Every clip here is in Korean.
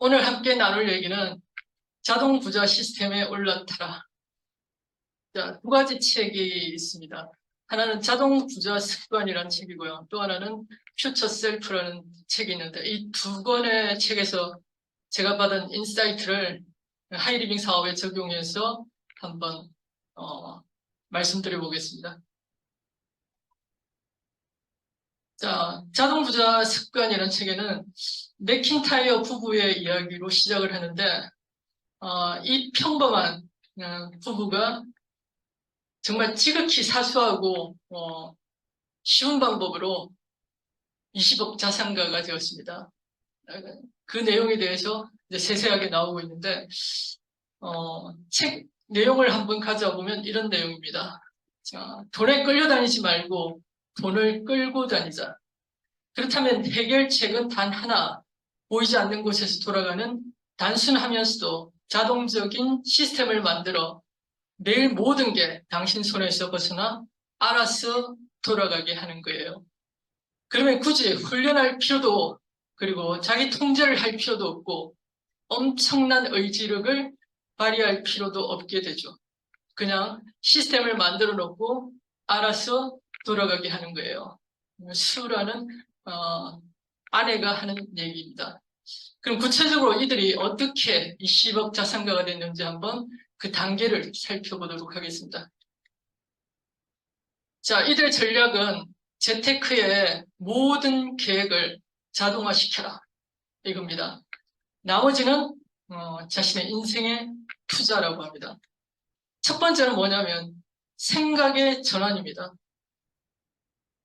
오늘 함께 나눌 얘기는 자동 부자 시스템에 올라타라. 자, 두 가지 책이 있습니다. 하나는 자동 부자 습관이라는 책이고요. 또 하나는 퓨처 셀프라는 책이 있는데 이 두 권의 책에서 제가 받은 인사이트를 하이리빙 사업에 적용해서 한번 말씀드려 보겠습니다. 자, 자동 부자 습관이라는 책에는 맥킨타이어 부부의 이야기로 시작을 하는데 이 평범한 부부가 정말 지극히 사소하고 쉬운 방법으로 20억 자산가가 되었습니다. 그 내용에 대해서 이제 세세하게 나오고 있는데 책 내용을 한번 가져보면 이런 내용입니다. 자, 돈에 끌려다니지 말고 돈을 끌고 다니자. 그렇다면 해결책은 단 하나, 보이지 않는 곳에서 돌아가는 단순하면서도 자동적인 시스템을 만들어 매일 모든 게 당신 손에서 벗어나 알아서 돌아가게 하는 거예요. 그러면 굳이 훈련할 필요도 그리고 자기 통제를 할 필요도 없고 엄청난 의지력을 발휘할 필요도 없게 되죠. 그냥 시스템을 만들어 놓고 알아서 돌아가게 하는 거예요. 수라는 아내가 하는 얘기입니다. 그럼 구체적으로 이들이 어떻게 이 10억 자산가가 됐는지 한번 그 단계를 살펴보도록 하겠습니다. 자, 이들의 전략은 재테크의 모든 계획을 자동화시켜라. 이겁니다. 나머지는 자신의 인생의 투자라고 합니다. 첫 번째는 뭐냐면 생각의 전환입니다.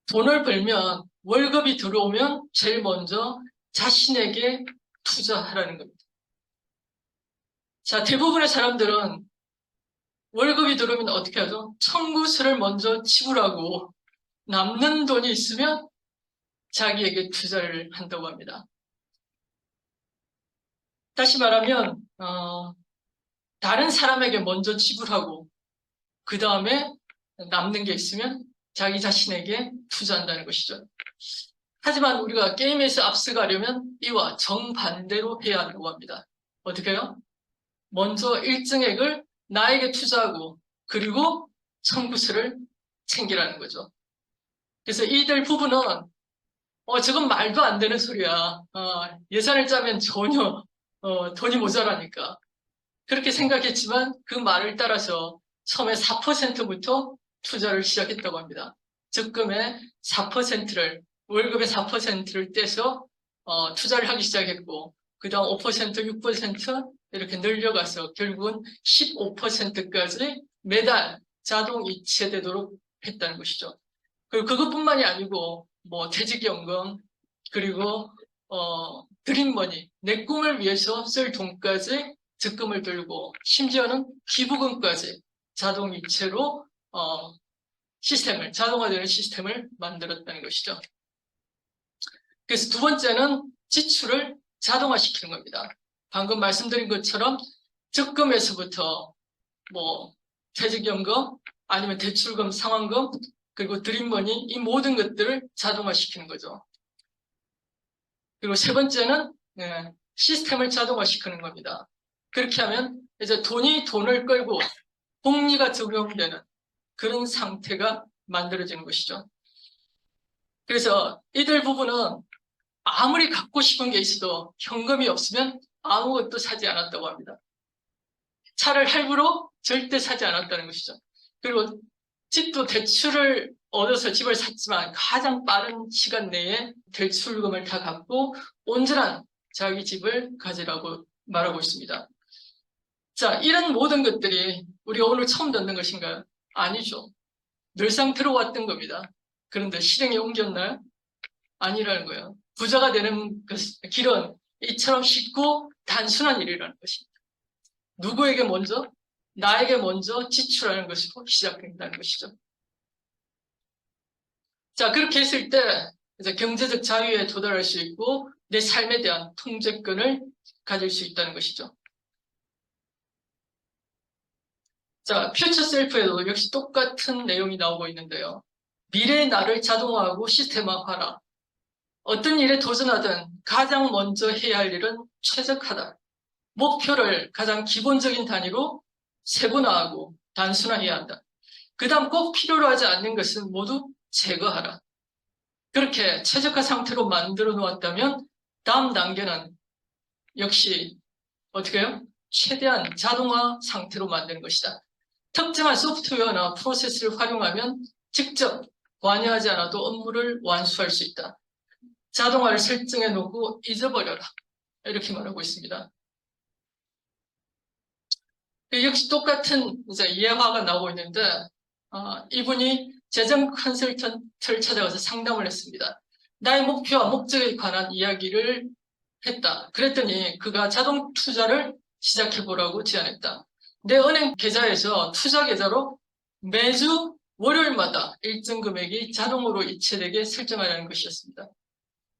돈을 벌면 월급이 들어오면 제일 먼저 자신에게 투자하라는 겁니다. 자, 대부분의 사람들은 월급이 들어오면 어떻게 하죠? 청구서를 먼저 지불하고 남는 돈이 있으면 자기에게 투자를 한다고 합니다. 다시 말하면 다른 사람에게 먼저 지불하고 그 다음에 남는 게 있으면 자기 자신에게 투자한다는 것이죠. 하지만 우리가 게임에서 앞서가려면 이와 정반대로 해야 한다고 합니다. 어떻게 해요? 먼저 일정액을 나에게 투자하고 그리고 청구서를 챙기라는 거죠. 그래서 이들 부부는 저건 말도 안 되는 소리야. 예산을 짜면 전혀 돈이 모자라니까. 그렇게 생각했지만 그 말을 따라서 처음에 4%부터 투자를 시작했다고 합니다. 적금의 4%를 월급의 4%를 떼서 투자를 하기 시작했고 그 다음 5%, 6% 이렇게 늘려가서 결국은 15%까지 매달 자동 이체되도록 했다는 것이죠. 그리고 그것뿐만이 아니고 뭐 퇴직연금 그리고 드림머니 내 꿈을 위해서 쓸 돈까지 적금을 들고 심지어는 기부금까지 자동 이체로 시스템을 자동화되는 시스템을 만들었다는 것이죠. 그래서 두 번째는 지출을 자동화시키는 겁니다. 방금 말씀드린 것처럼 적금에서부터 뭐 퇴직연금 아니면 대출금, 상환금 그리고 드림머니 이 모든 것들을 자동화시키는 거죠. 그리고 세 번째는 시스템을 자동화시키는 겁니다. 그렇게 하면 이제 돈이 돈을 끌고 복리가 적용되는 그런 상태가 만들어지는 것이죠. 그래서 이들 부부는 아무리 갖고 싶은 게 있어도 현금이 없으면 아무것도 사지 않았다고 합니다. 차를 할부로 절대 사지 않았다는 것이죠. 그리고 집도 대출을 얻어서 집을 샀지만 가장 빠른 시간 내에 대출금을 다 갚고 온전한 자기 집을 가지라고 말하고 있습니다. 자, 이런 모든 것들이 우리가 오늘 처음 듣는 것인가요? 아니죠. 늘상 들어왔던 겁니다. 그런데 실행에 옮겼나요? 아니라는 거예요. 부자가 되는 길은 이처럼 쉽고 단순한 일이라는 것입니다. 누구에게 먼저? 나에게 먼저 지출하는 것으로 시작된다는 것이죠. 자, 그렇게 했을 때 이제 경제적 자유에 도달할 수 있고 내 삶에 대한 통제권을 가질 수 있다는 것이죠. 자, 퓨처 셀프에도 역시 똑같은 내용이 나오고 있는데요. 미래의 나를 자동화하고 시스템화하라. 어떤 일에 도전하든 가장 먼저 해야 할 일은 최적화다. 목표를 가장 기본적인 단위로 세분화하고 단순화해야 한다. 그 다음 꼭 필요로 하지 않는 것은 모두 제거하라. 그렇게 최적화 상태로 만들어 놓았다면 다음 단계는 역시 어떻게 해요? 최대한 자동화 상태로 만드는 것이다. 특정한 소프트웨어나 프로세스를 활용하면 직접 관여하지 않아도 업무를 완수할 수 있다. 자동화를 설정해 놓고 잊어버려라. 이렇게 말하고 있습니다. 역시 똑같은 이제 예화가 나오고 있는데 이분이 재정 컨설턴트를 찾아가서 상담을 했습니다. 나의 목표와 목적에 관한 이야기를 했다. 그랬더니 그가 자동 투자를 시작해보라고 제안했다. 내 은행 계좌에서 투자 계좌로 매주 월요일마다 일정 금액이 자동으로 이체되게 설정하라는 것이었습니다.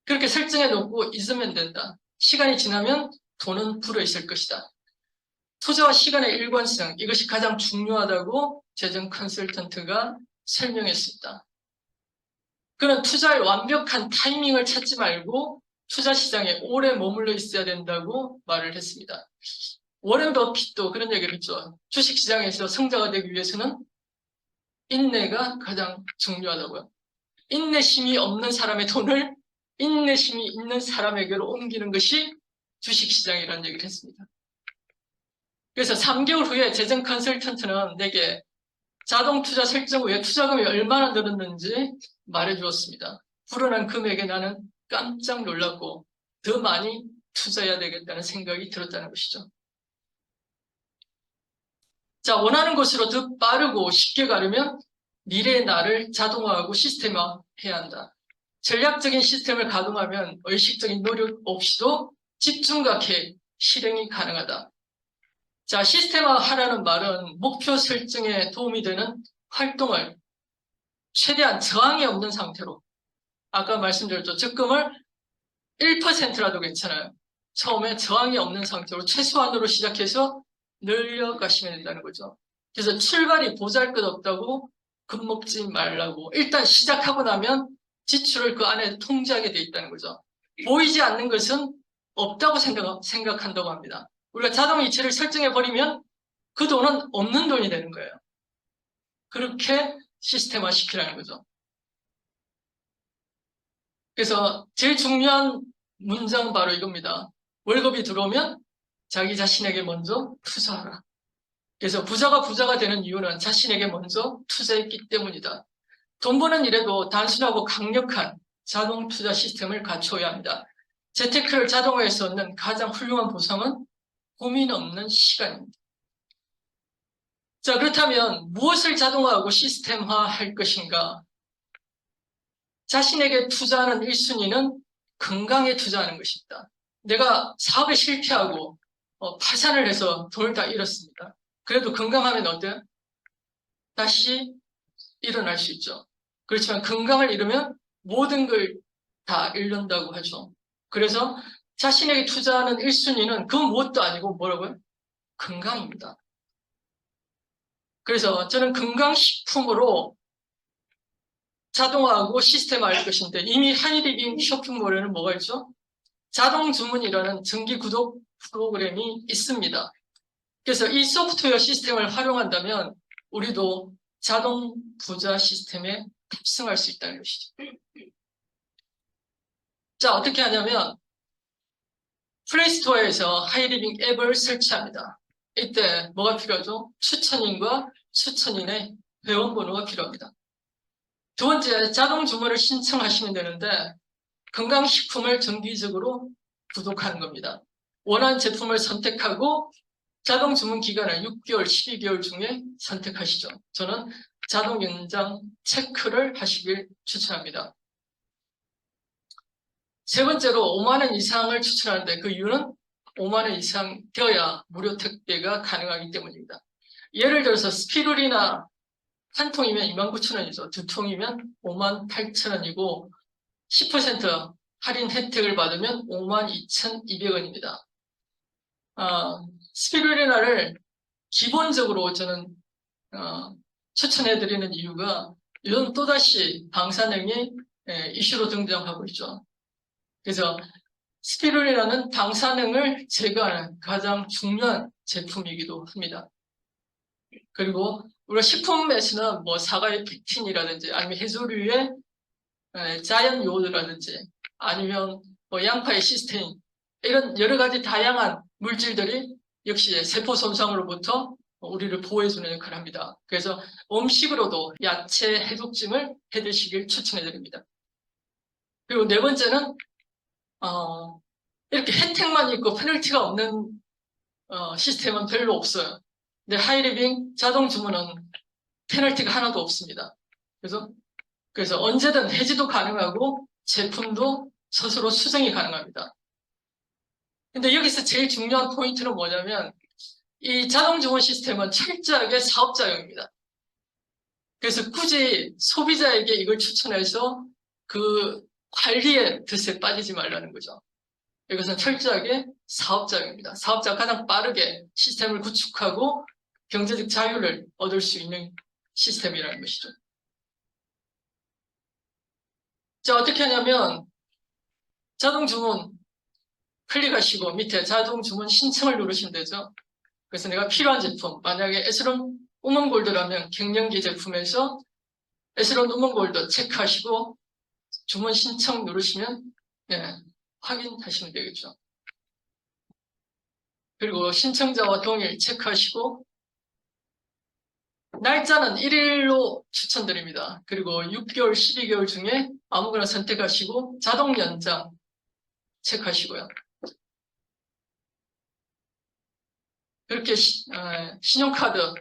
그렇게 설정해 놓고 잊으면 된다. 시간이 지나면 돈은 불어있을 것이다. 투자와 시간의 일관성, 이것이 가장 중요하다고 재정 컨설턴트가 설명했습니다. 그는 투자의 완벽한 타이밍을 찾지 말고 투자 시장에 오래 머물러 있어야 된다고 말을 했습니다. 워렌 버핏도 그런 얘기를 했죠. 주식 시장에서 성자가 되기 위해서는 인내가 가장 중요하다고요. 인내심이 없는 사람의 돈을 인내심이 있는 사람에게로 옮기는 것이 주식 시장이라는 얘기를 했습니다. 그래서 3개월 후에 재정 컨설턴트는 내게 자동 투자 설정 후에 투자금이 얼마나 늘었는지 말해주었습니다. 불어난 금액에 나는 깜짝 놀랐고 더 많이 투자해야 되겠다는 생각이 들었다는 것이죠. 자, 원하는 곳으로 더 빠르고 쉽게 가려면 미래의 나를 자동화하고 시스템화해야 한다. 전략적인 시스템을 가동하면 의식적인 노력 없이도 집중과 계획, 실행이 가능하다. 자, 시스템화하라는 말은 목표 설정에 도움이 되는 활동을 최대한 저항이 없는 상태로 아까 말씀드렸죠. 적금을 1%라도 괜찮아요. 처음에 저항이 없는 상태로 최소한으로 시작해서 늘려가시면 된다는 거죠. 그래서 출발이 보잘것없다고 겁먹지 말라고 일단 시작하고 나면 지출을 그 안에 통제하게 돼 있다는 거죠. 보이지 않는 것은 없다고 생각한다고 합니다. 우리가 자동 이체를 설정해버리면 그 돈은 없는 돈이 되는 거예요. 그렇게 시스템화 시키라는 거죠. 그래서 제일 중요한 문장 바로 이겁니다. 월급이 들어오면 자기 자신에게 먼저 투자하라. 그래서 부자가 되는 이유는 자신에게 먼저 투자했기 때문이다. 돈 버는 일에도 단순하고 강력한 자동 투자 시스템을 갖춰야 합니다. 재테크를 자동화해서 얻는 가장 훌륭한 보상은 고민 없는 시간입니다. 자, 그렇다면 무엇을 자동화하고 시스템화할 것인가? 자신에게 투자하는 1순위는 건강에 투자하는 것입니다. 내가 사업에 실패하고 파산을 해서 돈을 다 잃었습니다. 그래도 건강하면 어때요? 다시 일어날 수 있죠. 그렇지만 건강을 잃으면 모든 걸 다 잃는다고 하죠. 그래서 자신에게 투자하는 1순위는 그 무엇도 아니고 뭐라고요? 건강입니다. 그래서 저는 건강식품으로 자동화하고 시스템화할 것인데 이미 하이리빙 쇼핑몰에는 뭐가 있죠? 자동 주문이라는 정기 구독 프로그램이 있습니다. 그래서 이 소프트웨어 시스템을 활용한다면 우리도 자동 부자 시스템에 탑승할 수 있다는 것이죠. 자, 어떻게 하냐면 플레이스토어에서 하이리빙 앱을 설치합니다. 이때 뭐가 필요하죠? 추천인과 추천인의 회원번호가 필요합니다. 두 번째, 자동 주문을 신청하시면 되는데 건강식품을 정기적으로 구독하는 겁니다. 원하는 제품을 선택하고 자동 주문 기간을 6개월, 12개월 중에 선택하시죠. 저는 자동 연장 체크를 하시길 추천합니다. 세 번째로 5만 원 이상을 추천하는데 그 이유는 5만 원 이상 되어야 무료 택배가 가능하기 때문입니다. 예를 들어서 스피루리나 한 통이면 29,000원이죠. 두 통이면 58,000원이고 10% 할인 혜택을 받으면 52,200원입니다. 스피루리나를 기본적으로 저는 추천해드리는 이유가 요즘 또다시 방사능이 이슈로 등장하고 있죠. 그래서 스피루리나는 방사능을 제거하는 가장 중요한 제품이기도 합니다. 그리고 우리가 식품에서는 뭐 사과의 펙틴이라든지 아니면 해조류의 자연 요오드라든지 아니면 뭐 양파의 시스테인 이런 여러 가지 다양한 물질들이 역시 세포 손상으로부터 우리를 보호해주는 역할을 합니다. 그래서 음식으로도 야채 해독찜을 해드시길 추천해드립니다. 그리고 네 번째는 이렇게 혜택만 있고 페널티가 없는 시스템은 별로 없어요. 근데 하이리빙 자동 주문은 페널티가 하나도 없습니다. 그래서 언제든 해지도 가능하고 제품도 스스로 수정이 가능합니다. 근데 여기서 제일 중요한 포인트는 뭐냐면 이 자동 주문 시스템은 철저하게 사업자용입니다. 그래서 굳이 소비자에게 이걸 추천해서 그 관리의 덫에 빠지지 말라는 거죠. 이것은 철저하게 사업자용입니다. 사업자가 가장 빠르게 시스템을 구축하고 경제적 자유를 얻을 수 있는 시스템이라는 것이죠. 자, 어떻게 하냐면 자동 주문 클릭하시고 밑에 자동 주문 신청을 누르시면 되죠. 그래서 내가 필요한 제품, 만약에 에스론 우먼골드라면 갱년기 제품에서 에스론 우먼골드 체크하시고 주문 신청 누르시면 확인하시면 되겠죠. 그리고 신청자와 동일 체크하시고 날짜는 1일로 추천드립니다. 그리고 6개월, 12개월 중에 아무거나 선택하시고 자동 연장 체크하시고요. 그렇게 신용카드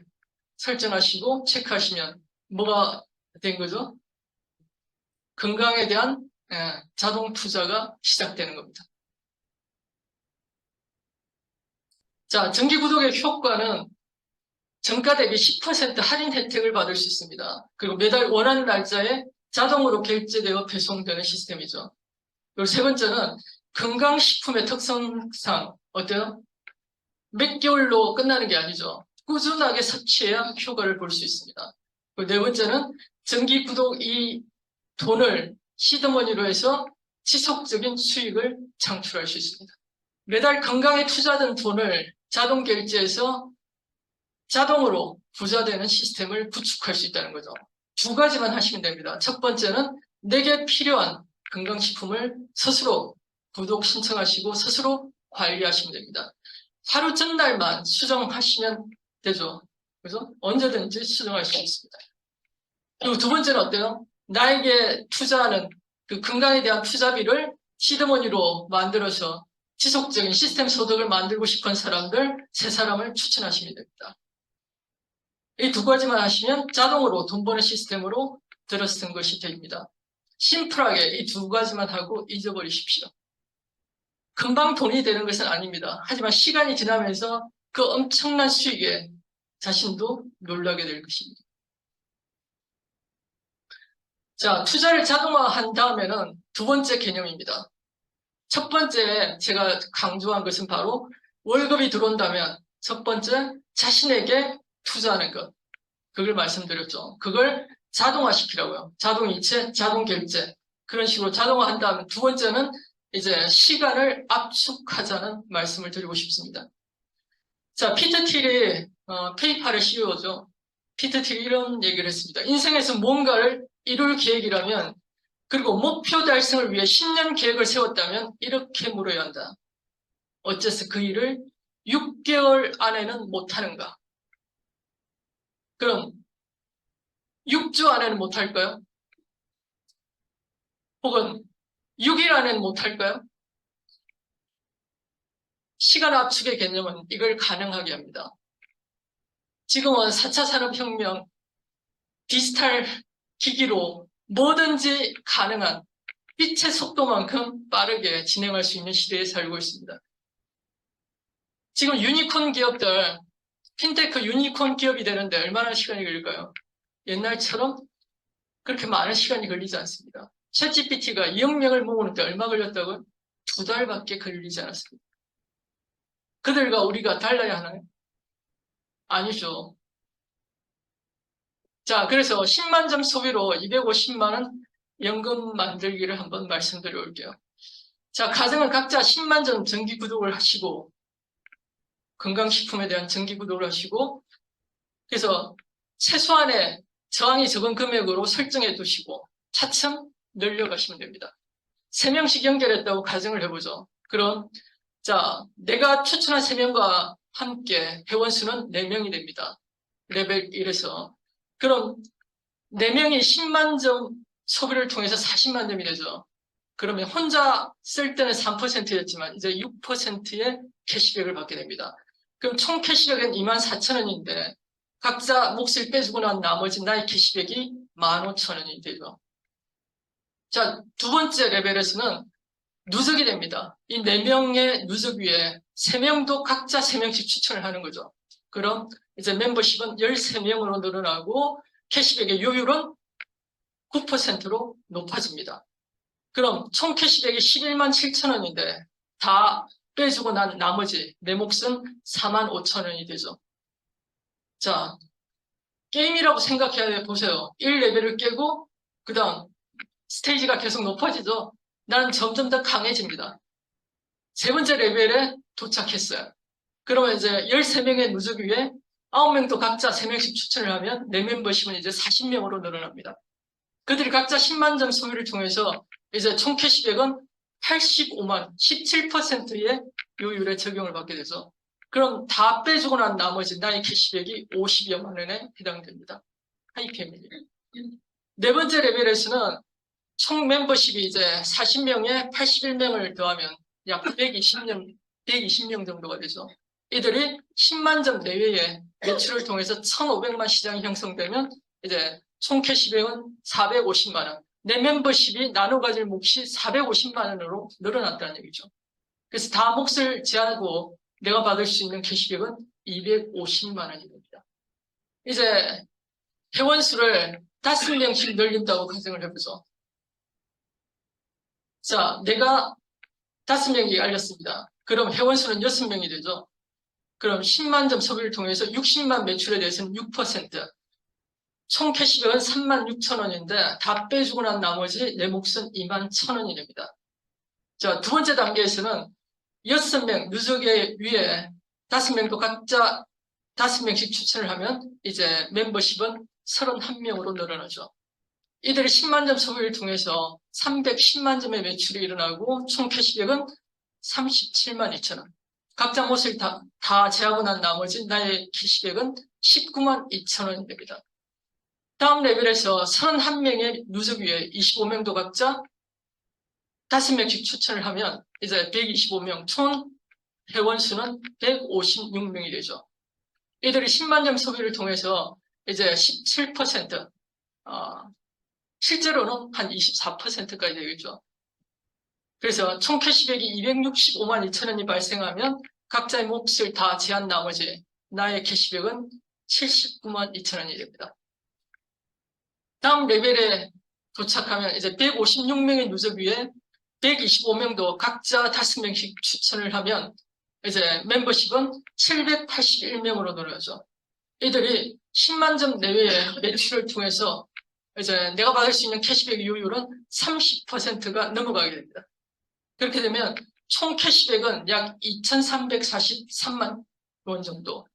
설정하시고 체크하시면 뭐가 된 거죠? 건강에 대한 자동 투자가 시작되는 겁니다. 자, 정기구독의 효과는 정가 대비 10% 할인 혜택을 받을 수 있습니다. 그리고 매달 원하는 날짜에 자동으로 결제되어 배송되는 시스템이죠. 그리고 세 번째는 건강식품의 특성상 어때요? 몇 개월로 끝나는 게 아니죠. 꾸준하게 섭취해야 효과를 볼 수 있습니다. 그리고 네 번째는 정기구독 이 돈을 시드머니로 해서 지속적인 수익을 창출할 수 있습니다. 매달 건강에 투자된 돈을 자동 결제해서 자동으로 부자되는 시스템을 구축할 수 있다는 거죠. 두 가지만 하시면 됩니다. 첫 번째는 내게 필요한 건강식품을 스스로 구독 신청하시고 스스로 관리하시면 됩니다. 하루 전날만 수정하시면 되죠. 그래서 언제든지 수정할 수 있습니다. 그리고 두 번째는 어때요? 나에게 투자하는 그 건강에 대한 투자비를 시드머니로 만들어서 지속적인 시스템 소득을 만들고 싶은 사람들, 세 사람을 추천하시면 됩니다. 이 두 가지만 하시면 자동으로 돈 버는 시스템으로 들어선 것이 됩니다. 심플하게 이 두 가지만 하고 잊어버리십시오. 금방 돈이 되는 것은 아닙니다. 하지만 시간이 지나면서 그 엄청난 수익에 자신도 놀라게 될 것입니다. 자, 투자를 자동화한 다음에는 두 번째 개념입니다. 첫 번째 제가 강조한 것은 바로 월급이 들어온다면 첫 번째 자신에게 투자하는 것. 그걸 말씀드렸죠. 그걸 자동화시키라고요. 자동이체, 자동결제. 그런 식으로 자동화한 다음에 두 번째는 이제 시간을 압축하자는 말씀을 드리고 싶습니다. 자, 피터 틸이 페이팔의 CEO죠. 피터 틸이 이런 얘기를 했습니다. 인생에서 뭔가를 이룰 계획이라면 그리고 목표 달성을 위해 10년 계획을 세웠다면 이렇게 물어야 한다. 어째서 그 일을 6개월 안에는 못하는가? 그럼 6주 안에는 못할까요? 혹은 6일 안에는 못할까요? 시간 압축의 개념은 이걸 가능하게 합니다. 지금은 4차 산업혁명 디지털 기기로 뭐든지 가능한 빛의 속도만큼 빠르게 진행할 수 있는 시대에 살고 있습니다. 지금 유니콘 기업들, 핀테크 유니콘 기업이 되는데 얼마나 시간이 걸릴까요? 옛날처럼 그렇게 많은 시간이 걸리지 않습니다. 챗GPT가 2억 명을 모으는데 얼마 걸렸다고요? 2달밖에 걸리지 않았습니다. 그들과 우리가 달라야 하나요? 아니죠. 자, 그래서 10만 점 소비로 250만 원 연금 만들기를 한번 말씀드려 볼게요. 자, 가정은 각자 10만 점 정기 구독을 하시고, 건강식품에 대한 정기 구독을 하시고, 그래서 최소한의 저항이 적은 금액으로 설정해 두시고, 차츰 늘려가시면 됩니다. 3명씩 연결했다고 가정을 해보죠. 그럼, 자, 내가 추천한 3명과 함께 회원수는 4명이 됩니다. 레벨 1에서. 그럼 4명이 10만 점 소비를 통해서 40만 점이 되죠. 그러면 혼자 쓸 때는 3%였지만 이제 6%의 캐시백을 받게 됩니다. 그럼 총 캐시백은 24,000원인데 각자 몫을 빼주고 난 나머지 나의 캐시백이 15,000원이 되죠. 자, 두 번째 레벨에서는 누적이 됩니다. 이 4명의 누적 위에 3명도 각자 3명씩 추천을 하는 거죠. 그럼 이제 멤버십은 13명으로 늘어나고 캐시백의 요율은 9%로 높아집니다. 그럼 총 캐시백이 11만 7천원인데 다 빼주고 난 나머지 내 몫은 4만 5천원이 되죠. 자, 게임이라고 생각해 보세요. 1레벨을 깨고 그 다음 스테이지가 계속 높아지죠. 나는 점점 더 강해집니다. 세 번째 레벨에 도착했어요. 그러면 이제 13명의 누적 위에 9명도 각자 3명씩 추천을 하면 내 멤버십은 이제 40명으로 늘어납니다. 그들이 각자 10만 점 소비를 통해서 이제 총 캐시백은 85만, 17%의 요율에 적용을 받게 돼서 그럼 다 빼주고 난 나머지 나의 캐시백이 50여만 원에 해당됩니다. 하이패밀리. 네 번째 레벨에서는 총 멤버십이 이제 40명에 81명을 더하면 약 120명 정도가 되죠. 이들이 10만 점 내외의 매출을 통해서 1,500만 시장이 형성되면 이제 총 캐시백은 450만 원. 내 멤버십이 나눠 가질 몫이 450만 원으로 늘어났다는 얘기죠. 그래서 다 몫을 제하고 내가 받을 수 있는 캐시백은 250만 원이 됩니다. 이제 회원수를 5명씩 늘린다고 가정을 해보죠. 자, 내가 5명이 알렸습니다. 그럼 회원수는 6명이 되죠. 그럼 10만 점 소비를 통해서 60만 매출에 대해서는 6%. 총 캐시백은 36,000원인데 다 빼주고 난 나머지 내 몫은 21,000원이 됩니다. 자, 두 번째 단계에서는 6명, 누적의 위에 5명도 각자 5명씩 추천을 하면 이제 멤버십은 31명으로 늘어나죠. 이들이 10만 점 소비를 통해서 310만 점의 매출이 일어나고 총 캐시백은 37만 2천원. 각자 몫을 다 제하고 난 나머지 나의 캐시백은 19만 2천원이 됩니다. 다음 레벨에서 31명의 누적 위에 25명도 각자 5명씩 추천을 하면 이제 125명, 총 회원수는 156명이 되죠. 이들이 10만 점 소비를 통해서 이제 17%, 실제로는 한 24%까지 되겠죠. 그래서 총 캐시백이 265만 2천원이 발생하면 각자의 몫을 다 제한 나머지 나의 캐시백은 79만 2천원이 됩니다. 다음 레벨에 도착하면 이제 156명의 누적 위에 125명도 각자 5명씩 추천을 하면 이제 멤버십은 781명으로 늘어나죠. 이들이 10만 점 내외의 매출을 통해서 이제 내가 받을 수 있는 캐시백 요율은 30%가 넘어가게 됩니다. 그렇게 되면 총 캐시백은 약 2,343만 원 정도.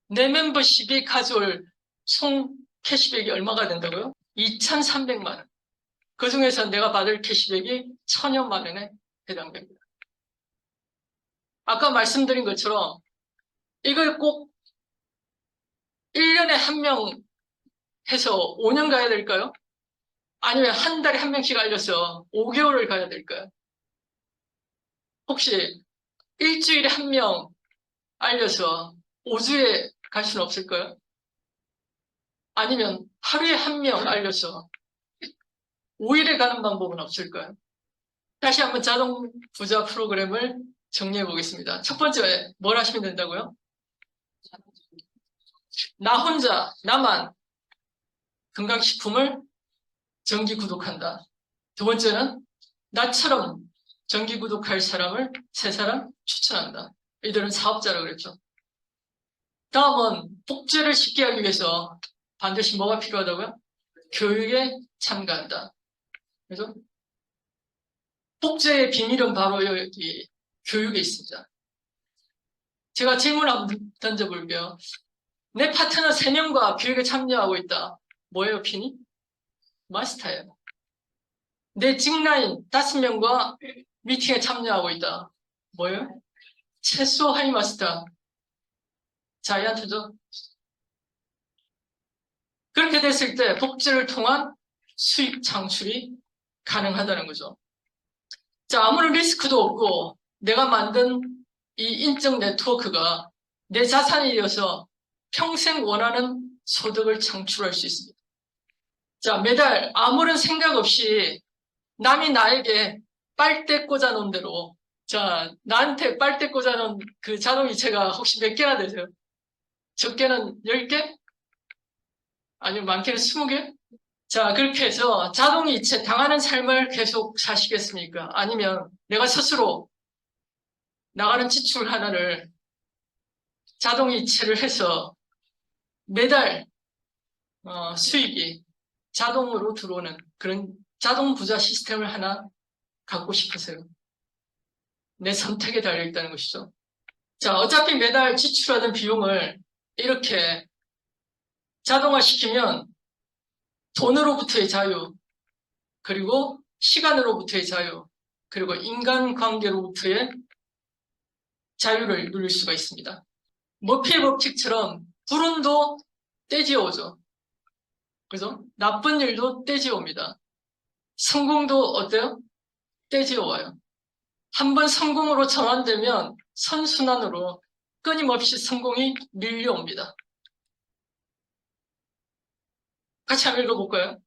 내 멤버십이 가져올 총 캐시백이 얼마가 된다고요? 2,300만 원. 그 중에서 내가 받을 캐시백이 1,000여만 원에 해당됩니다. 아까 말씀드린 것처럼 이걸 꼭 1년에 한 명 해서 5년 가야 될까요? 아니면 한 달에 한 명씩 알려서 5개월을 가야 될까요? 혹시 일주일에 한 명 알려서 5주에 갈 수는 없을까요? 아니면 하루에 한 명 알려서 5일에 가는 방법은 없을까요? 다시 한번 자동 부자 프로그램을 정리해 보겠습니다. 첫 번째, 뭘 하시면 된다고요? 나 혼자, 나만 건강식품을 정기 구독한다. 두 번째는 나처럼 정기 구독할 사람을 3사람 추천한다. 이들은 사업자라고 그랬죠. 다음은 복제를 쉽게 하기 위해서 반드시 뭐가 필요하다고요? 교육에 참가한다. 그죠? 복제의 비밀은 바로 여기 교육에 있습니다. 제가 질문 한번 던져볼게요. 내 파트너 3명과 교육에 참여하고 있다. 뭐예요, 핀이? 마스터예요. 내 직라인 5명과 미팅에 참여하고 있다. 뭐예요? 최소 하이 마스터. 자이언트죠. 그렇게 됐을 때 복제를 통한 수익 창출이 가능하다는 거죠. 자, 아무런 리스크도 없고 내가 만든 이 인적 네트워크가 내 자산이 되어서 평생 원하는 소득을 창출할 수 있습니다. 자, 매달 아무런 생각 없이 남이 나에게 빨대 꽂아놓은 대로, 자, 나한테 빨대 꽂아놓은 그 자동이체가 혹시 몇 개나 되세요? 적게는 10개? 아니면 많게는 20개? 자, 그렇게 해서 자동이체 당하는 삶을 계속 사시겠습니까? 아니면 내가 스스로 나가는 지출 하나를 자동이체를 해서 매달 수익이 자동으로 들어오는 그런 자동 부자 시스템을 하나 갖고 싶으세요? 내 선택에 달려있다는 것이죠. 자, 어차피 매달 지출하는 비용을 이렇게 자동화시키면 돈으로부터의 자유, 그리고 시간으로부터의 자유, 그리고 인간관계로부터의 자유를 누릴 수가 있습니다. 머피의 법칙처럼 불운도 떼지어오죠. 그죠? 나쁜 일도 떼지어옵니다. 성공도 어때요? 떼지어와요. 한번 성공으로 전환되면 선순환으로 끊임없이 성공이 밀려옵니다. 같이 한번 읽어볼까요?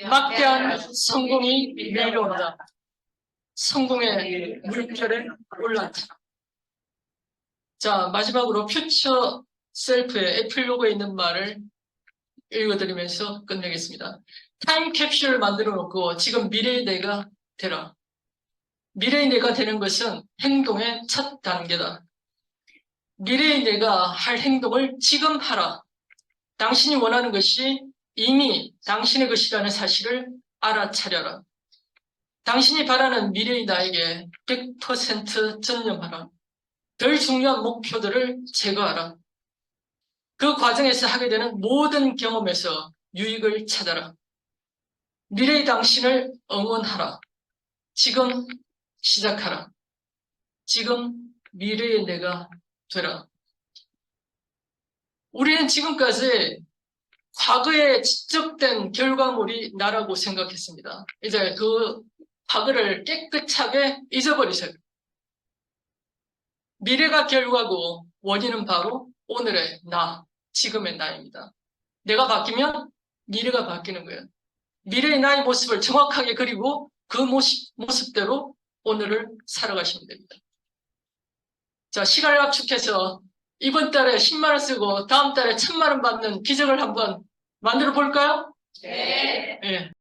막대한 성공이 밀려온다. 성공의 물결에 올랐다. 자, 마지막으로 퓨처 셀프의 에필로그에 있는 말을 읽어드리면서 끝내겠습니다. 타임 캡슐을 만들어 놓고 지금 미래의 내가 되라. 미래의 내가 되는 것은 행동의 첫 단계다. 미래의 내가 할 행동을 지금 하라. 당신이 원하는 것이 이미 당신의 것이라는 사실을 알아차려라. 당신이 바라는 미래의 나에게 100% 전념하라. 덜 중요한 목표들을 제거하라. 그 과정에서 하게 되는 모든 경험에서 유익을 찾아라. 미래의 당신을 응원하라. 지금 시작하라. 지금 미래의 내가 되라. 우리는 지금까지 과거에 지적된 결과물이 나라고 생각했습니다. 이제 그 과거를 깨끗하게 잊어버리세요. 미래가 결과고 원인은 바로 오늘의 나, 지금의 나입니다. 내가 바뀌면 미래가 바뀌는 거예요. 미래의 나의 모습을 정확하게 그리고 그 모습대로 오늘을 살아가시면 됩니다. 자, 시간을 압축해서 이번 달에 10만 원 쓰고 다음 달에 1000만 원 받는 기적을 한번 만들어 볼까요? 네. 네.